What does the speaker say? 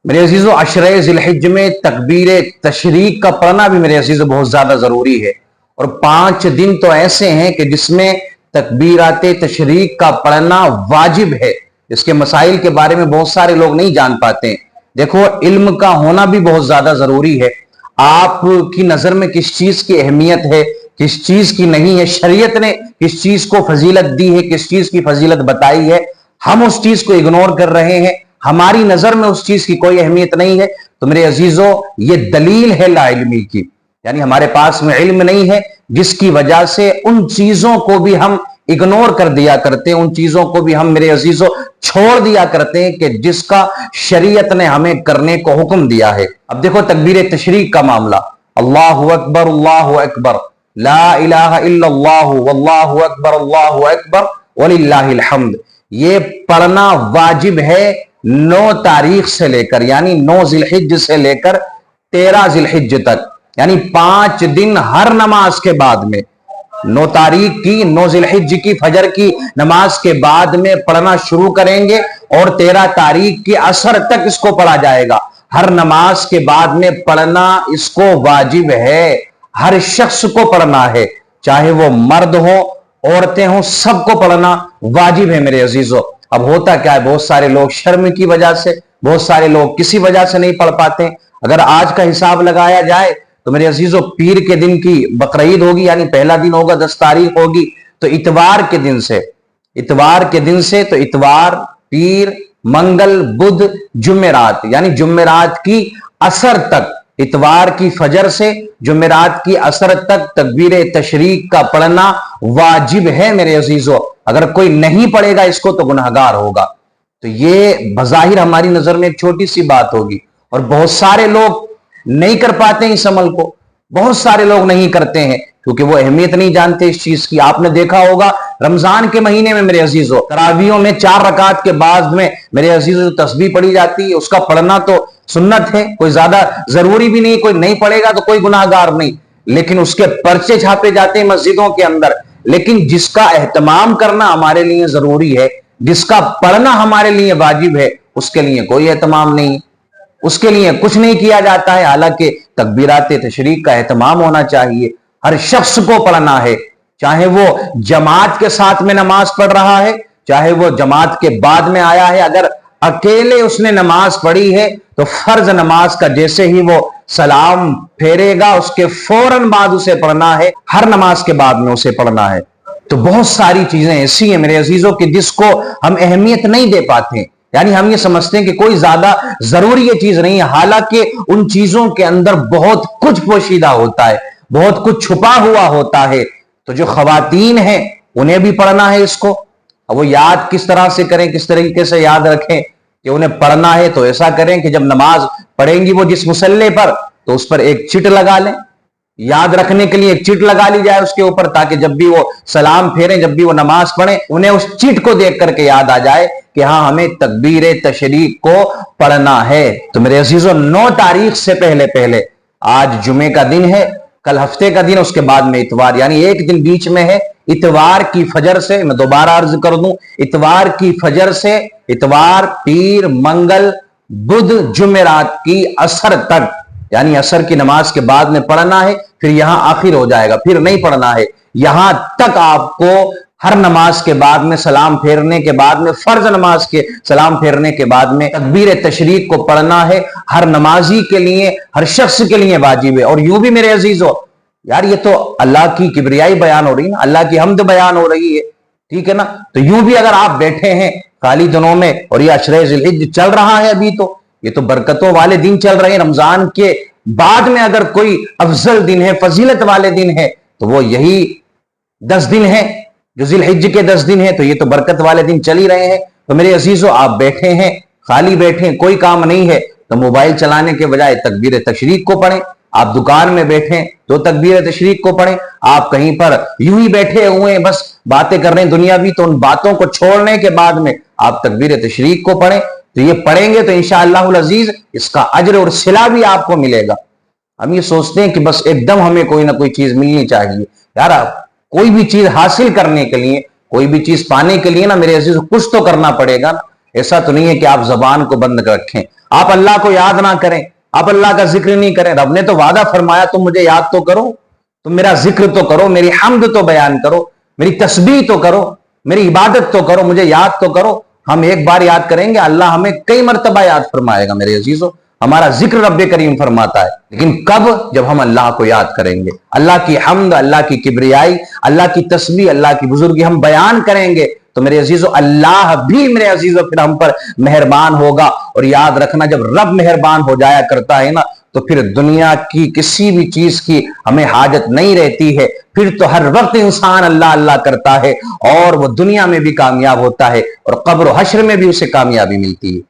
میرے عزیزو عشرہ ذوالحج میں تکبیر تشریق کا پڑھنا بھی میرے عزیزو بہت زیادہ ضروری ہے، اور 5 دن تو ایسے ہیں کہ جس میں تکبیرات تشریق کا پڑھنا واجب ہے۔ اس کے مسائل کے بارے میں بہت سارے لوگ نہیں جان پاتے ہیں۔ دیکھو، علم کا ہونا بھی بہت زیادہ ضروری ہے۔ آپ کی نظر میں کس چیز کی اہمیت ہے، کس چیز کی نہیں ہے، شریعت نے کس چیز کو فضیلت دی ہے، کس چیز کی فضیلت بتائی ہے، ہم اس چیز کو اگنور کر رہے ہیں، ہماری نظر میں اس چیز کی کوئی اہمیت نہیں ہے، تو میرے عزیزو یہ دلیل ہے لا علمی کی، یعنی ہمارے پاس میں علم نہیں ہے، جس کی وجہ سے ان چیزوں کو بھی ہم اگنور کر دیا کرتے ہیں، ان چیزوں کو بھی ہم میرے عزیزو چھوڑ دیا کرتے ہیں کہ جس کا شریعت نے ہمیں کرنے کو حکم دیا ہے۔ اب دیکھو تکبیر تشریق کا معاملہ، اللہ اکبر لا الہ الا اللہ واللہ اکبر وللہ الحمد، یہ پڑھنا واجب ہے 9 تاریخ سے لے کر، یعنی 9 ذی الحج سے لے کر 13 ذی الحج تک، یعنی 5 دن ہر نماز کے بعد میں، 9 تاریخ کی 9 ذی الحج کی فجر کی نماز کے بعد میں پڑھنا شروع کریں گے، اور 13 تاریخ کی عصر تک اس کو پڑھا جائے گا۔ ہر نماز کے بعد میں پڑھنا اس کو واجب ہے، ہر شخص کو پڑھنا ہے، چاہے وہ مرد ہو عورتیں ہوں، سب کو پڑھنا واجب ہے میرے عزیزو۔ اب ہوتا کیا ہے، بہت سارے لوگ شرم کی وجہ سے، بہت سارے لوگ کسی وجہ سے نہیں پڑھ پاتے۔ اگر آج کا حساب لگایا جائے تو میرے عزیزو پیر کے دن کی بقرعید ہوگی، یعنی پہلا دن ہوگا 10 تاریخ ہوگی، تو اتوار کے دن سے تو اتوار، پیر، منگل، بدھ، جمعرات، یعنی جمعرات کی عصر تک، اتوار کی فجر سے جمعرات کی عصر تک تکبیر تشریق کا پڑھنا واجب ہے میرے عزیزو۔ اگر کوئی نہیں پڑھے گا اس کو تو گناہگار ہوگا۔ تو یہ بظاہر ہماری نظر میں ایک چھوٹی سی بات ہوگی، اور بہت سارے لوگ نہیں کر پاتے ہیں اس عمل کو، بہت سارے لوگ نہیں کرتے ہیں کیونکہ وہ اہمیت نہیں جانتے اس چیز کی۔ آپ نے دیکھا ہوگا رمضان کے مہینے میں میرے عزیزو تراویحوں میں 4 رکعت کے بعد میں میرے عزیزو تسبیح پڑھی جاتی ہے، اس کا پڑھنا تو سنت ہے، کوئی زیادہ ضروری بھی نہیں، کوئی نہیں پڑھے گا تو کوئی گناہگار نہیں، لیکن اس کے پرچے چھاپے جاتے ہیں مسجدوں کے اندر۔ لیکن جس کا اہتمام کرنا ہمارے لیے ضروری ہے، جس کا پڑھنا ہمارے لیے واجب ہے، اس کے لیے کوئی اہتمام نہیں، اس کے لیے کچھ نہیں کیا جاتا ہے۔ حالانکہ تکبیرات تشریق کا اہتمام ہونا چاہیے، ہر شخص کو پڑھنا ہے، چاہے وہ جماعت کے ساتھ میں نماز پڑھ رہا ہے، چاہے وہ جماعت کے بعد میں آیا ہے۔ اگر اکیلے اس نے نماز پڑھی ہے تو فرض نماز کا جیسے ہی وہ سلام پھیرے گا اس کے فوراً بعد اسے پڑھنا ہے، ہر نماز کے بعد میں اسے پڑھنا ہے۔ تو بہت ساری چیزیں ایسی ہیں میرے عزیزوں کہ جس کو ہم اہمیت نہیں دے پاتے، یعنی ہم یہ سمجھتے ہیں کہ کوئی زیادہ ضروری یہ چیز نہیں ہے، حالانکہ ان چیزوں کے اندر بہت کچھ پوشیدہ ہوتا ہے، بہت کچھ چھپا ہوا ہوتا ہے۔ تو جو خواتین ہیں انہیں بھی پڑھنا ہے اس کو، اب وہ یاد کس طرح سے کریں، کس طریقے سے یاد رکھیں کہ انہیں پڑھنا ہے، تو ایسا کریں کہ جب نماز پڑھیں گی وہ جس مصلے پر، تو اس پر ایک چٹ لگا لیں، یاد رکھنے کے لیے ایک چٹ لگا لی جائے اس کے اوپر، تاکہ جب بھی وہ سلام پھیریں، جب بھی وہ نماز پڑھیں، انہیں اس چٹ کو دیکھ کر کے یاد آ جائے کہ ہاں ہمیں تکبیر تشریق کو پڑھنا ہے۔ تو میرے عزیزو 9 تاریخ سے پہلے آج جمعے کا دن ہے، کل ہفتے کا دن، اس کے بعد میں اتوار، یعنی ایک دن بیچ میں ہے۔ اتوار کی فجر سے، میں دوبارہ عرض کر دوں، اتوار کی فجر سے اتوار، پیر، منگل، بدھ، جمعرات کی عصر تک، یعنی عصر کی نماز کے بعد میں پڑھنا ہے، پھر یہاں آخر ہو جائے گا، پھر نہیں پڑھنا ہے۔ یہاں تک آپ کو ہر نماز کے بعد میں سلام پھیرنے کے بعد میں، فرض نماز کے سلام پھیرنے کے بعد میں تکبیر تشریق کو پڑھنا ہے، ہر نمازی کے لیے، ہر شخص کے لیے واجب ہے۔ اور یوں بھی میرے عزیزو، یار یہ تو اللہ کی کبریائی بیان ہو رہی ہے نا، اللہ کی حمد بیان ہو رہی ہے، ٹھیک ہے نا؟ تو یوں بھی اگر آپ بیٹھے ہیں خالی دنوں میں، اور یہ عشرہ ذی الحج چل رہا ہے ابھی، تو یہ تو برکتوں والے دن چل رہے ہیں، رمضان کے بعد میں اگر کوئی افضل دن ہے، فضیلت والے دن ہے، تو وہ یہی 10 دن ہے، جو ذی الحج کے 10 دن ہیں، تو یہ تو برکت والے دن چل ہی رہے ہیں۔ تو میرے عزیزو آپ بیٹھے ہیں، خالی بیٹھے، کوئی کام نہیں ہے، تو موبائل چلانے کے بجائے تکبیر تشریق کو پڑھیں۔ آپ دکان میں بیٹھیں تو تکبیر تشریق کو پڑھیں، آپ کہیں پر یوں ہی بیٹھے ہوئے ہیں بس باتیں کر رہے ہیں دنیاوی، تو ان باتوں کو چھوڑنے کے بعد میں آپ تکبیر تشریق کو پڑھیں۔ تو یہ پڑھیں گے تو انشاءاللہ العزیز اس کا اجر اور صلہ بھی آپ کو ملے گا۔ ہم یہ سوچتے ہیں کہ بس ایک دم ہمیں کوئی نہ کوئی چیز ملنی چاہیے، یار کوئی بھی چیز حاصل کرنے کے لیے، کوئی بھی چیز پانے کے لیے نا میرے عزیز کچھ تو کرنا پڑے گا نا۔ ایسا تو نہیں ہے کہ آپ زبان کو بند رکھیں، آپ اللہ کو یاد نہ کریں, آپ اللہ کا ذکر نہیں کریں. رب نے تو وعدہ فرمایا تم مجھے یاد تو کرو, تم میرا ذکر تو کرو, میری حمد تو بیان کرو, میری تسبیح تو کرو, میری عبادت تو کرو, مجھے یاد تو کرو. ہم ایک بار یاد کریں گے, اللہ ہمیں کئی مرتبہ یاد فرمائے گا میرے عزیزو. ہمارا ذکر رب کریم فرماتا ہے, لیکن کب؟ جب ہم اللہ کو یاد کریں گے, اللہ کی حمد, اللہ کی کبریائی, اللہ کی تسبیح, اللہ کی بزرگی ہم بیان کریں گے, تو میرے عزیزو اللہ بھی میرے عزیزو پھر ہم پر مہربان ہوگا. اور یاد رکھنا, جب رب مہربان ہو جایا کرتا ہے نا, تو پھر دنیا کی کسی بھی چیز کی ہمیں حاجت نہیں رہتی ہے. پھر تو ہر وقت انسان اللہ اللہ کرتا ہے, اور وہ دنیا میں بھی کامیاب ہوتا ہے, اور قبر و حشر میں بھی اسے کامیابی ملتی ہے.